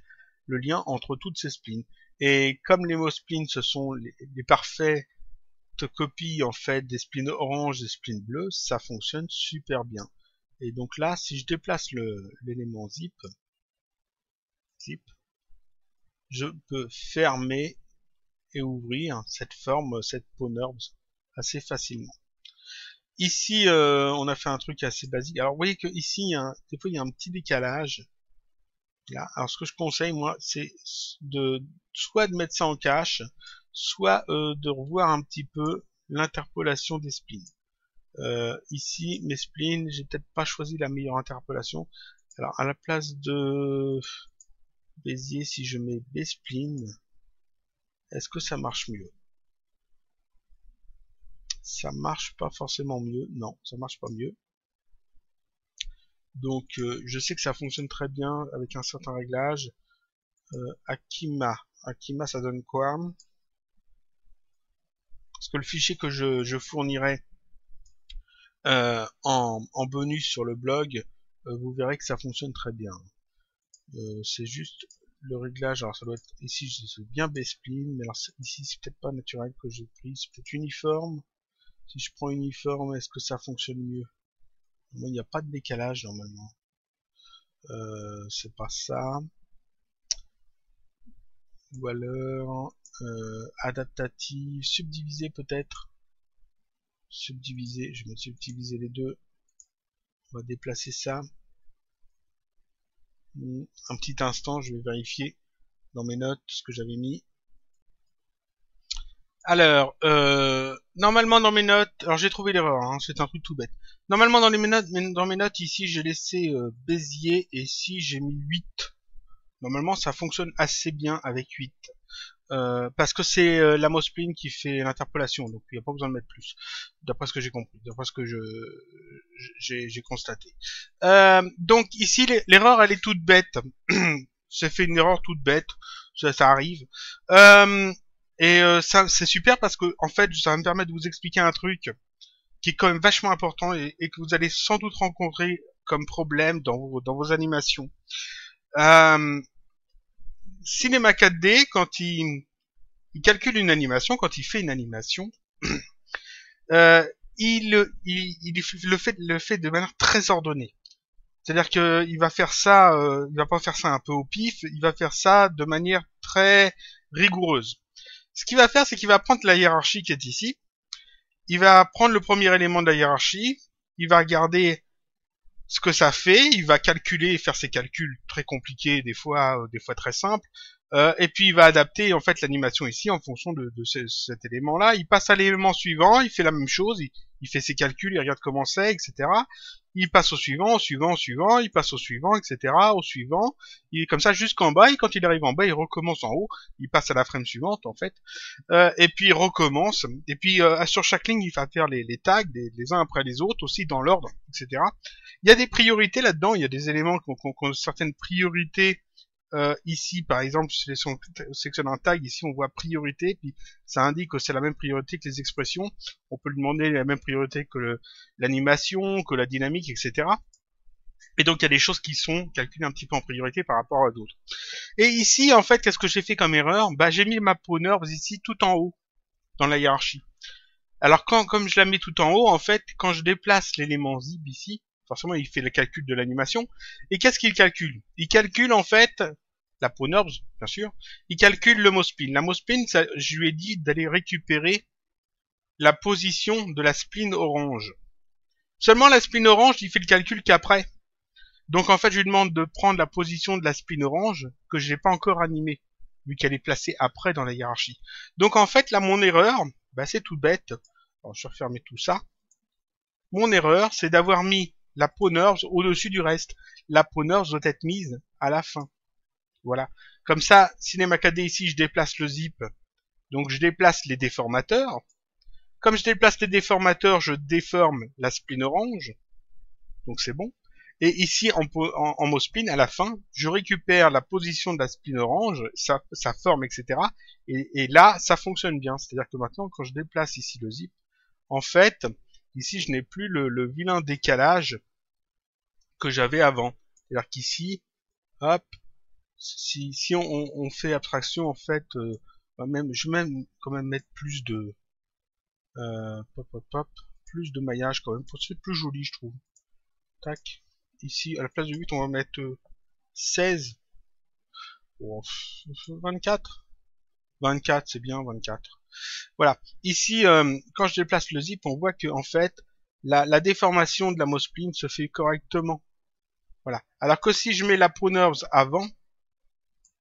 Speaker 1: le lien entre toutes ces splines. Et comme les mosplines, ce sont les parfaits copies en fait des splines orange et des splines bleues, ça fonctionne super bien. Et donc là, si je déplace l'élément zip, je peux fermer et ouvrir cette forme, cette peau nerveuse assez facilement. Ici, on a fait un truc assez basique. Alors, vous voyez que ici, des fois, il y a un petit décalage. Là. Alors, ce que je conseille, moi, c'est soit de mettre ça en cache, soit de revoir un petit peu l'interpolation des splines. Ici, mes splines, j'ai peut-être pas choisi la meilleure interpolation. Alors, à la place de Bézier, si je mets B-spline, est-ce que ça marche mieux? Ça marche pas forcément mieux. Non, ça marche pas mieux. Donc, je sais que ça fonctionne très bien avec un certain réglage. Akima, ça donne quoi? Parce que le fichier que je fournirai en bonus sur le blog, vous verrez que ça fonctionne très bien. C'est juste le réglage. Alors ça doit être ici, c'est bien B-spline, mais alors ici c'est peut-être pas naturel que j'ai pris, c'est peut-être uniforme. Si je prends uniforme, est-ce que ça fonctionne mieux? Moi, il n'y a pas de décalage normalement. C'est pas ça. Ou alors adaptatif, subdivisé peut-être. Subdiviser, je vais subdiviser les deux. On va déplacer ça. Un petit instant, je vais vérifier dans mes notes ce que j'avais mis. Alors, normalement dans mes notes, alors j'ai trouvé l'erreur, hein, c'est un truc tout bête. Normalement dans mes notes ici, j'ai laissé Bézier et ici j'ai mis 8. Normalement ça fonctionne assez bien avec 8. parce que c'est la Mospline qui fait l'interpolation, donc il n'y a pas besoin de mettre plus, d'après ce que j'ai compris, d'après ce que j'ai constaté. Donc ici l'erreur elle est toute bête. J'ai fait une erreur toute bête, ça arrive. Ça c'est super parce que en fait ça va me permettre de vous expliquer un truc qui est quand même vachement important et que vous allez sans doute rencontrer comme problème dans vos animations. Cinema 4D, quand il calcule une animation, quand il fait une animation, il le fait de manière très ordonnée. C'est-à-dire que il va faire ça, il va pas faire ça un peu au pif, il va faire ça de manière très rigoureuse. Ce qu'il va faire, c'est qu'il va prendre la hiérarchie qui est ici, il va prendre le premier élément de la hiérarchie, il va regarder ce que ça fait, il va calculer, faire ses calculs très compliqués, des fois très simples, et puis il va adapter en fait l'animation ici en fonction de cet élément-là. Il passe à l'élément suivant, il fait la même chose, il fait ses calculs, il regarde comment c'est, etc. Il passe au suivant, il passe au suivant, etc. Au suivant, il est comme ça jusqu'en bas, et quand il arrive en bas, il recommence en haut, il passe à la frame suivante en fait, et puis il recommence, et puis sur chaque ligne, il va faire les tags, les uns après les autres, aussi dans l'ordre, etc. Il y a des priorités là-dedans, il y a des éléments qui ont certaines priorités. Ici, par exemple, si on sélectionne un tag, ici on voit priorité, puis ça indique que c'est la même priorité que les expressions. On peut lui demander la même priorité que l'animation, que la dynamique, etc. Et donc il y a des choses qui sont calculées un petit peu en priorité par rapport à d'autres. Et ici, en fait, qu'est-ce que j'ai fait comme erreur? Bah, j'ai mis ma power ici tout en haut, dans la hiérarchie. Alors comme je la mets tout en haut, en fait, quand je déplace l'élément zip ici, forcément il fait le calcul de l'animation. Et qu'est-ce qu'il calcule? Il calcule en fait la power, bien sûr. Il calcule le mospline. La mospline, je lui ai dit d'aller récupérer la position de la spline orange. Seulement la spline orange, il fait le calcul qu'après. Donc en fait, je lui demande de prendre la position de la spline orange que je n'ai pas encore animée, vu qu'elle est placée après dans la hiérarchie. Donc en fait, là, mon erreur, bah, c'est tout bête. Alors, je vais refermer tout ça. Mon erreur, c'est d'avoir mis la power au-dessus du reste. La power doit être mise à la fin. Voilà. Comme ça, Cinema 4D ici, je déplace le zip. Donc je déplace les déformateurs. Comme je déplace les déformateurs, je déforme la spline orange. Donc c'est bon. Et ici, en mospline, à la fin, je récupère la position de la spline orange, sa forme, etc. Et là, ça fonctionne bien. C'est-à-dire que maintenant, quand je déplace ici le zip, en fait, ici, je n'ai plus le vilain décalage que j'avais avant. C'est-à-dire qu'ici, hop, si on fait abstraction, en fait, je vais même quand même mettre plus de plus de maillage quand même, c'est plus joli, je trouve. Tac. Ici, à la place de 8, on va mettre 16. Oh, 24. 24, c'est bien, 24. Voilà. Ici, quand je déplace le zip, on voit que en fait, la déformation de la mospline se fait correctement. Voilà. Alors que si je mets la ProNerves avant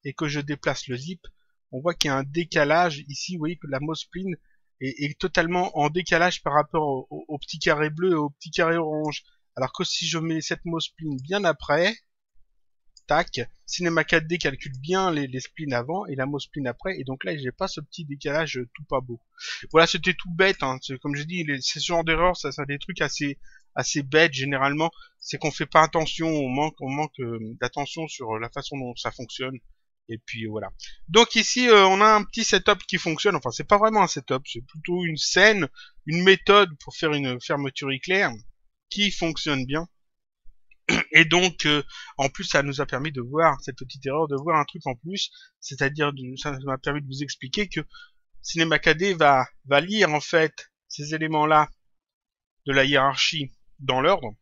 Speaker 1: et que je déplace le zip, on voit qu'il y a un décalage. Ici, vous voyez que la mospline est totalement en décalage par rapport au petit carré bleu et au petit carré orange. Alors que si je mets cette mospline bien après, tac, Cinema 4D calcule bien les splines avant et la mospline après, et donc là j'ai pas ce petit décalage tout pas beau. Voilà, c'était tout bête, hein. Comme j'ai dit, c'est ce genre d'erreur, ça c'est des trucs assez bêtes généralement, c'est qu'on fait pas attention, on manque d'attention sur la façon dont ça fonctionne. Et puis voilà. Donc ici on a un petit setup qui fonctionne, enfin c'est pas vraiment un setup, c'est plutôt une scène, une méthode pour faire une fermeture éclair qui fonctionne bien. Et donc, en plus, ça nous a permis de voir, cette petite erreur, de voir un truc en plus, c'est-à-dire, ça m'a permis de vous expliquer que Cinema 4D va lire, en fait, ces éléments-là de la hiérarchie dans l'ordre,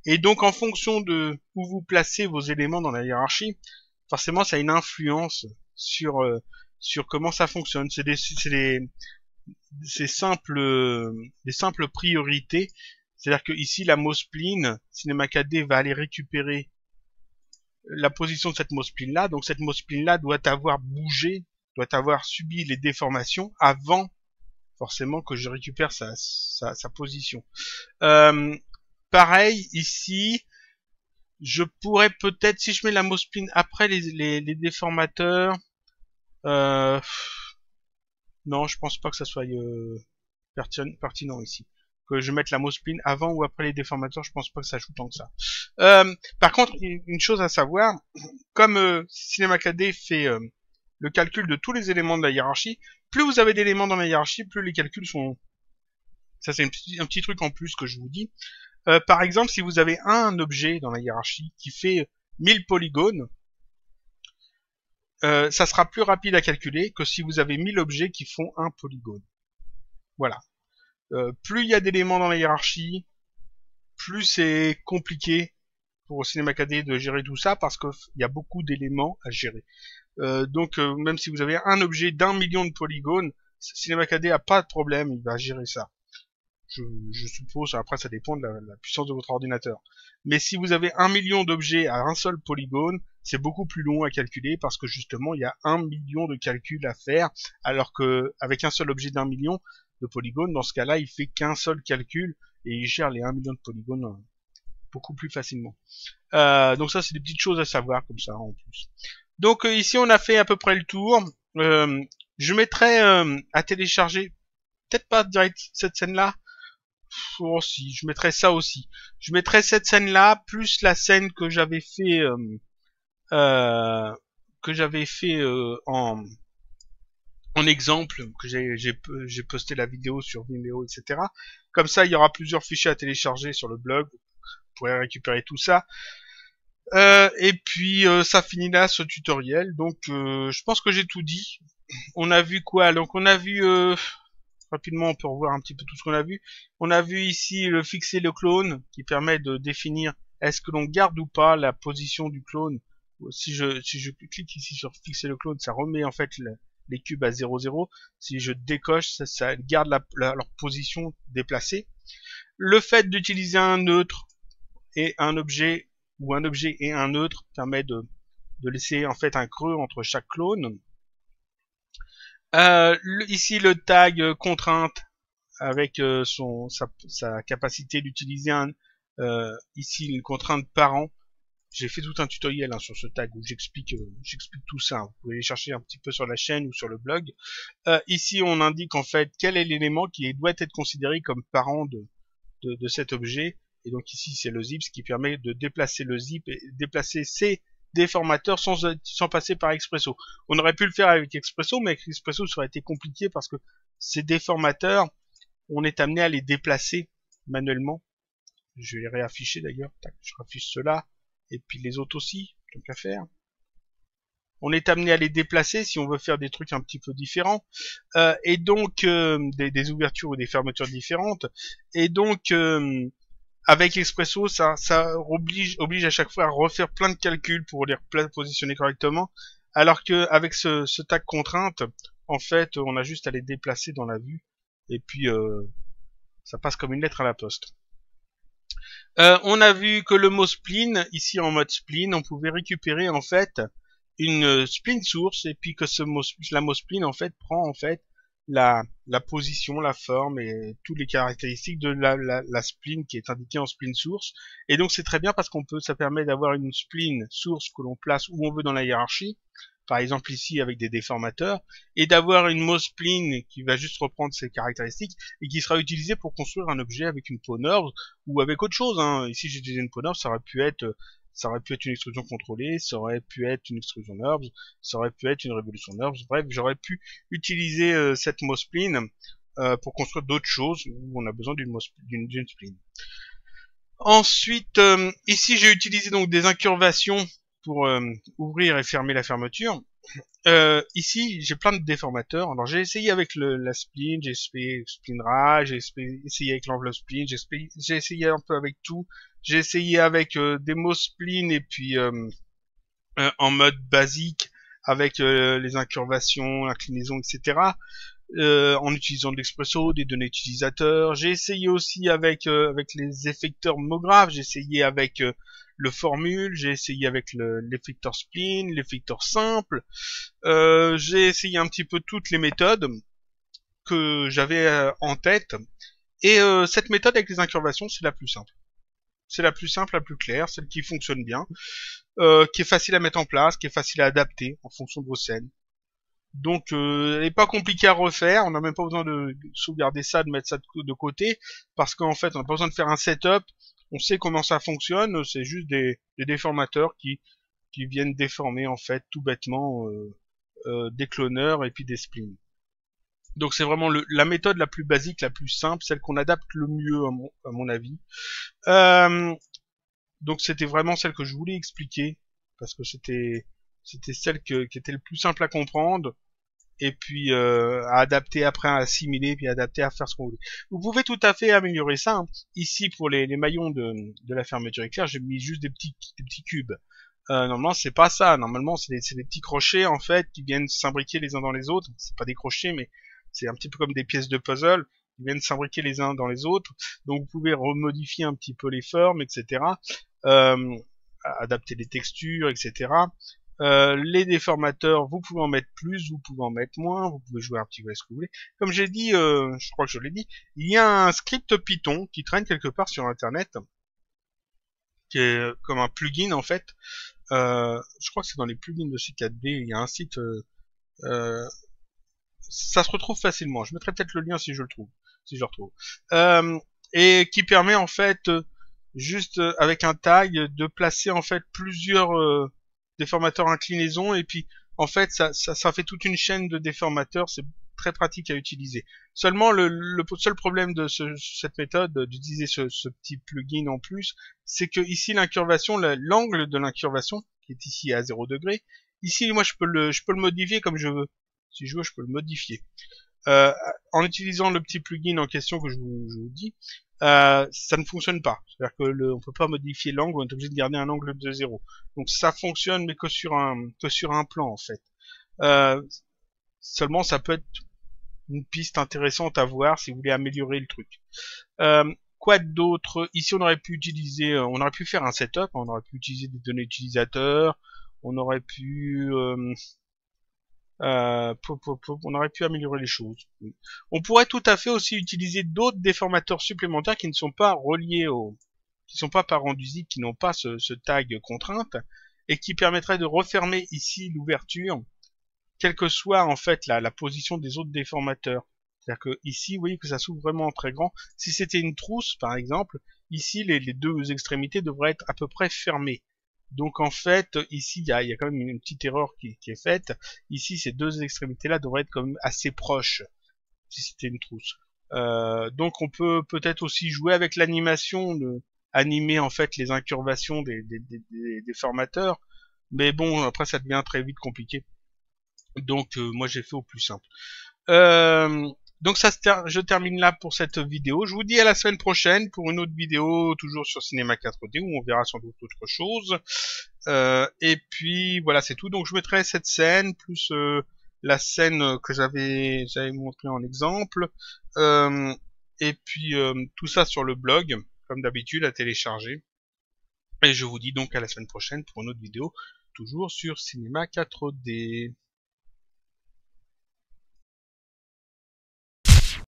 Speaker 1: et donc, en fonction de où vous placez vos éléments dans la hiérarchie, forcément, ça a une influence sur comment ça fonctionne. C'est des simples priorités. C'est-à-dire que ici, la mospline, Cinema 4D va aller récupérer la position de cette mospline là. Donc cette mospline là doit avoir bougé, doit avoir subi les déformations avant forcément que je récupère sa position. Pareil ici, je pourrais peut-être, si je mets la mospline après les déformateurs, Non, je pense pas que ça soit pertinent ici. Que je mette la mospline avant ou après les déformateurs, je pense pas que ça joue tant que ça. Par contre, une chose à savoir, comme Cinema 4D fait le calcul de tous les éléments de la hiérarchie, plus vous avez d'éléments dans la hiérarchie, plus les calculs sont... Ça, c'est un petit truc en plus que je vous dis. Par exemple, si vous avez un objet dans la hiérarchie qui fait 1000 polygones, ça sera plus rapide à calculer que si vous avez 1000 objets qui font un polygone. Voilà. Plus il y a d'éléments dans la hiérarchie, plus c'est compliqué pour Cinema 4D de gérer tout ça parce qu'il y a beaucoup d'éléments à gérer. Donc même si vous avez un objet d'1 million de polygones, Cinema 4D a pas de problème, il va gérer ça. Je suppose, après ça dépend de la puissance de votre ordinateur. Mais si vous avez 1 million d'objets à un seul polygone, c'est beaucoup plus long à calculer parce que justement il y a 1 million de calculs à faire, alors que avec un seul objet d'1 million de polygones, dans ce cas-là, il fait qu'un seul calcul et il gère les 1 million de polygones beaucoup plus facilement. Donc ça, c'est des petites choses à savoir comme ça en plus. Donc ici, on a fait à peu près le tour. Je mettrai à télécharger, peut-être pas direct cette scène-là. Oh si, je mettrai ça aussi. Je mettrai cette scène-là plus la scène que j'avais fait en exemple, que j'ai posté la vidéo sur Vimeo, etc. Comme ça, il y aura plusieurs fichiers à télécharger sur le blog. Vous pourrez récupérer tout ça. Et puis, ça finit là ce tutoriel. Donc, je pense que j'ai tout dit. On a vu quoi? Donc, on a vu... rapidement, on peut revoir un petit peu tout ce qu'on a vu. On a vu ici le fixer le clone, qui permet de définir est-ce que l'on garde ou pas la position du clone. Si je clique ici sur fixer le clone, ça remet en fait les cubes à 0, 0. Si je décoche, ça garde leur position déplacée. Le fait d'utiliser un neutre et un objet, ou un objet et un neutre, permet de laisser en fait un creux entre chaque clone. Ici le tag contrainte avec sa capacité d'utiliser ici une contrainte parent. J'ai fait tout un tutoriel sur ce tag où j'explique tout ça. Vous pouvez les chercher un petit peu sur la chaîne ou sur le blog. Ici on indique en fait quel est l'élément qui doit être considéré comme parent de cet objet. Et donc ici c'est le zip, ce qui permet de déplacer le zip et déplacer ces déformateurs sans passer par Expresso. On aurait pu le faire avec Expresso, mais avec Expresso ça aurait été compliqué parce que ces déformateurs, on est amené à les déplacer manuellement. Je vais les réafficher d'ailleurs. Je réaffiche cela et puis les autres aussi, tant qu'à faire. On est amené à les déplacer si on veut faire des trucs un petit peu différents, et donc des ouvertures ou des fermetures différentes. Et donc avec Expresso, ça oblige à chaque fois à refaire plein de calculs pour les positionner correctement, alors que avec ce tag contrainte, en fait, on a juste à les déplacer dans la vue, et puis ça passe comme une lettre à la poste. On a vu que le mot spline, ici en mode spline, on pouvait récupérer en fait une spline source, et puis que la mot spline en fait prend en fait la position, la forme et toutes les caractéristiques de la spline qui est indiquée en spline source. Et donc c'est très bien parce ça permet d'avoir une spline source que l'on place où on veut dans la hiérarchie, par exemple ici avec des déformateurs, et d'avoir une mospline qui va juste reprendre ses caractéristiques et qui sera utilisée pour construire un objet avec une peau NURBS ou avec autre chose. Ici j'ai utilisé une peau NURBS, ça aurait pu être une extrusion contrôlée, ça aurait pu être une extrusion NURBS, ça aurait pu être une révolution NURBS, bref, j'aurais pu utiliser cette mospline pour construire d'autres choses où on a besoin d'une spline. Ensuite, ici j'ai utilisé donc des incurvations pour ouvrir et fermer la fermeture. Ici, j'ai plein de déformateurs. Alors, j'ai essayé avec la spline, j'ai essayé Splinra, j'ai essayé avec l'enveloppe spline, j'ai essayé un peu avec tout. J'ai essayé avec des mots spline et puis en mode basique avec les incurvations, l'inclinaison, etc. En utilisant de l'Expresso, des données utilisateurs. J'ai essayé aussi avec les effecteurs MoGraph, j'ai essayé avec le formule, j'ai essayé avec l'effecteur spline, l'effecteur simple. J'ai essayé un petit peu toutes les méthodes que j'avais en tête. Et cette méthode avec les incurvations, c'est la plus simple. C'est la plus simple, la plus claire, celle qui fonctionne bien, qui est facile à mettre en place, qui est facile à adapter en fonction de vos scènes. Donc, elle n'est pas compliquée à refaire. On n'a même pas besoin de sauvegarder ça, de mettre ça de côté, parce qu'en fait, on n'a pas besoin de faire un setup. On sait comment ça fonctionne. C'est juste des déformateurs qui viennent déformer en fait tout bêtement des cloneurs et puis des splines. Donc c'est vraiment la méthode la plus basique, la plus simple, celle qu'on adapte le mieux à mon avis. Donc c'était vraiment celle que je voulais expliquer parce que c'était celle qui était le plus simple à comprendre et puis à adapter après, à assimiler, puis à adapter à faire ce qu'on voulait. Vous pouvez tout à fait améliorer ça. Hein. Ici pour les maillons de la fermeture éclair, j'ai mis juste des petits cubes. Normalement c'est pas ça. Normalement c'est des petits crochets en fait qui viennent s'imbriquer les uns dans les autres. C'est pas des crochets mais c'est un petit peu comme des pièces de puzzle qui viennent s'imbriquer les uns dans les autres. Donc vous pouvez remodifier un petit peu les formes, etc. Adapter les textures, etc. Les déformateurs, vous pouvez en mettre plus, vous pouvez en mettre moins, vous pouvez jouer un petit peu ce que vous voulez. Comme j'ai dit, je crois que je l'ai dit, il y a un script Python qui traîne quelque part sur Internet, qui est comme un plugin en fait. Je crois que c'est dans les plugins de C4D, il y a un site... ça se retrouve facilement. Je mettrai peut-être le lien si je le trouve, si je le retrouve. Et qui permet en fait, juste avec un tag, de placer en fait plusieurs déformateurs inclinaison et puis en fait ça fait toute une chaîne de déformateurs. C'est très pratique à utiliser. Seulement le seul problème de cette méthode d'utiliser ce petit plugin en plus, c'est que ici l'incurvation, l'angle de l'incurvation qui est ici à 0 degré, ici moi je peux le modifier comme je veux. Si je veux, je peux le modifier. En utilisant le petit plugin en question que je vous dis, ça ne fonctionne pas. C'est-à-dire que on peut pas modifier l'angle, on est obligé de garder un angle de 0. Donc ça fonctionne, mais que sur un plan en fait. Seulement, ça peut être une piste intéressante à voir si vous voulez améliorer le truc. Quoi d'autre? Ici, on aurait pu utiliser, on aurait pu faire un setup, on aurait pu utiliser des données utilisateurs, on aurait pu on aurait pu améliorer les choses. On pourrait tout à fait aussi utiliser d'autres déformateurs supplémentaires qui ne sont pas reliés qui sont pas parents du zip, qui n'ont pas ce tag contrainte, et qui permettraient de refermer ici l'ouverture, quelle que soit en fait la position des autres déformateurs. C'est-à-dire que ici, vous voyez que ça s'ouvre vraiment très grand. Si c'était une trousse, par exemple, ici les deux extrémités devraient être à peu près fermées. Donc en fait, ici, il y a quand même une petite erreur qui est faite. Ici, ces deux extrémités-là devraient être quand même assez proches, si c'était une trousse. Donc on peut peut-être aussi jouer avec l'animation, animer en fait les incurvations des formateurs. Mais bon, après ça devient très vite compliqué. Donc moi j'ai fait au plus simple. Donc je termine là pour cette vidéo. Je vous dis à la semaine prochaine pour une autre vidéo, toujours sur Cinema 4D, où on verra sans doute autre chose. Et puis voilà, c'est tout. Donc je mettrai cette scène, plus la scène que j'avais montré en exemple. Et puis tout ça sur le blog, comme d'habitude, à télécharger. Et je vous dis donc à la semaine prochaine pour une autre vidéo, toujours sur Cinema 4D.